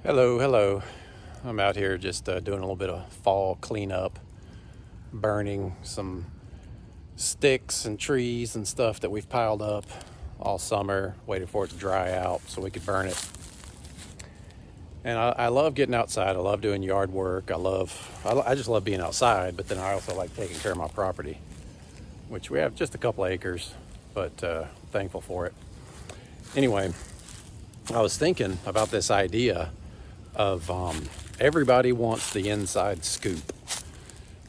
Hello. I'm out here just doing a little bit of fall cleanup, burning some sticks and trees and stuff that we've piled up all summer, waiting for it to dry out so we could burn it. And I love getting outside. I love doing yard work. I just love being outside, but then I also like taking care of my property, which we have just a couple acres, but thankful for it. Anyway, I was thinking about this idea of everybody wants the inside scoop.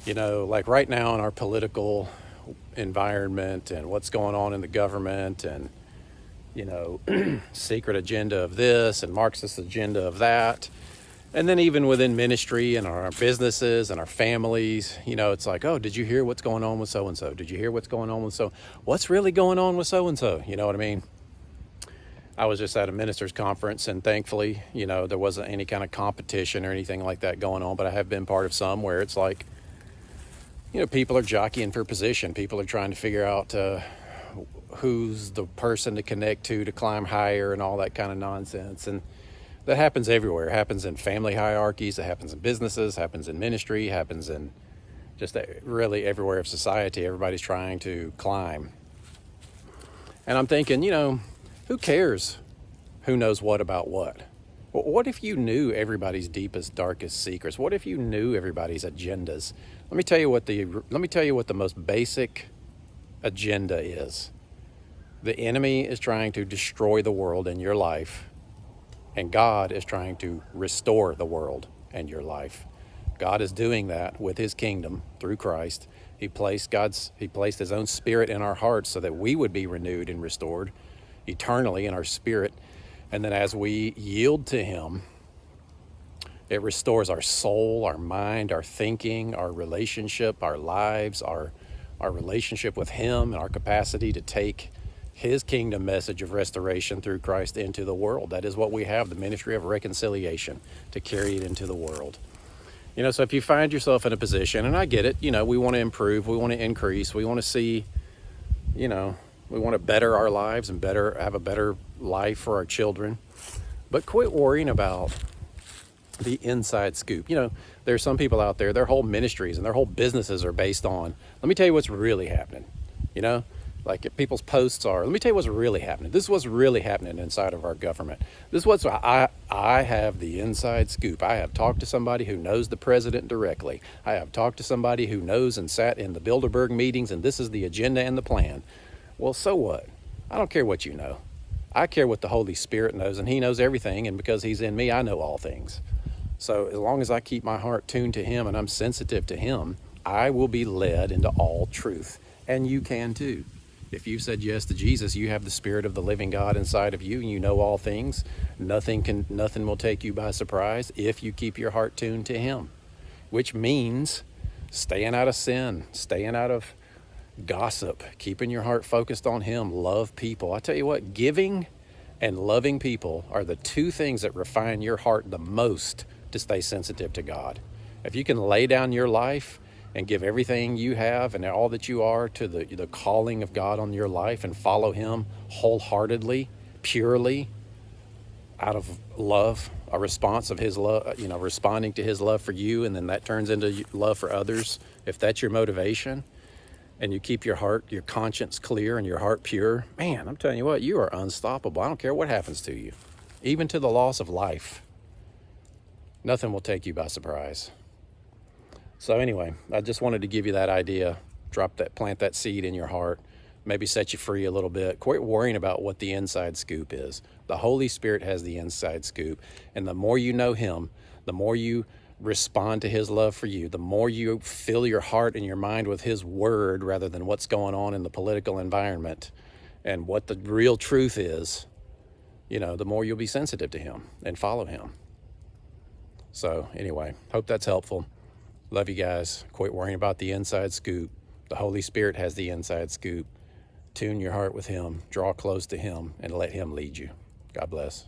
Like right now in our political environment and what's going on in the government and, secret agenda of this and Marxist agenda of that. And then even within ministry and our businesses and our families, it's like, oh, did you hear what's going on with so-and-so? Did you hear what's going on with what's really going on with so-and-so? You know what I mean? I was just at a minister's conference, and thankfully, there wasn't any kind of competition or anything like that going on, but I have been part of some where it's like, people are jockeying for position. People are trying to figure out who's the person to connect to climb higher and all that kind of nonsense. And that happens everywhere. It happens in family hierarchies. It happens in businesses, happens in ministry, happens in just really everywhere of society. Everybody's trying to climb. And I'm thinking, who cares who knows what about what? Well, what if you knew everybody's deepest, darkest secrets? What if you knew everybody's agendas? Let me tell you what the most basic agenda is. The enemy is trying to destroy the world in your life, and God is trying to restore the world and your life. God is doing that with his kingdom through Christ. He placed his own spirit in our hearts so that we would be renewed and restored eternally in our spirit. And then as we yield to him, it restores our soul, our mind, our thinking, our relationship, our lives, our relationship with him, and our capacity to take his kingdom message of restoration through Christ into the world. That is what we have, the ministry of reconciliation, to carry it into the world. So if you find yourself in a position, and I get it, we want to improve, we want to increase, we want to see, we want to better our lives and have a better life for our children. But quit worrying about the inside scoop. There's some people out there, their whole ministries and their whole businesses are based on, let me tell you what's really happening. Like if people's posts are, let me tell you what's really happening. This is what's really happening inside of our government. This is what's, I have the inside scoop. I have talked to somebody who knows the president directly. I have talked to somebody who knows and sat in the Bilderberg meetings, and this is the agenda and the plan. Well, so what? I don't care what you know. I care what the Holy Spirit knows, and he knows everything, and because he's in me, I know all things. So as long as I keep my heart tuned to him and I'm sensitive to him, I will be led into all truth. And you can too. If you said yes to Jesus, you have the Spirit of the living God inside of you, and you know all things. Nothing will take you by surprise if you keep your heart tuned to him, which means staying out of sin, staying out of gossip, keeping your heart focused on him, love people. I tell you what, giving and loving people are the two things that refine your heart the most to stay sensitive to God. If you can lay down your life and give everything you have and all that you are to the calling of God on your life and follow him wholeheartedly, purely, out of love, a response of his love, responding to his love for you, and then that turns into love for others. If that's your motivation, and you keep your heart, your conscience clear and your heart pure, man, I'm telling you what, you are unstoppable. I don't care what happens to you, even to the loss of life. Nothing will take you by surprise. So anyway, I just wanted to give you that idea, plant that seed in your heart, maybe set you free a little bit. Quit worrying about what the inside scoop is. The Holy Spirit has the inside scoop, and the more you know him, the more you respond to his love for you, the more you fill your heart and your mind with his word rather than what's going on in the political environment and what the real truth is, the more you'll be sensitive to him and follow him. So anyway, hope that's helpful. Love you guys. Quit worrying about the inside scoop. The Holy Spirit has the inside scoop. Tune your heart with him, draw close to him, and let him lead you. God bless.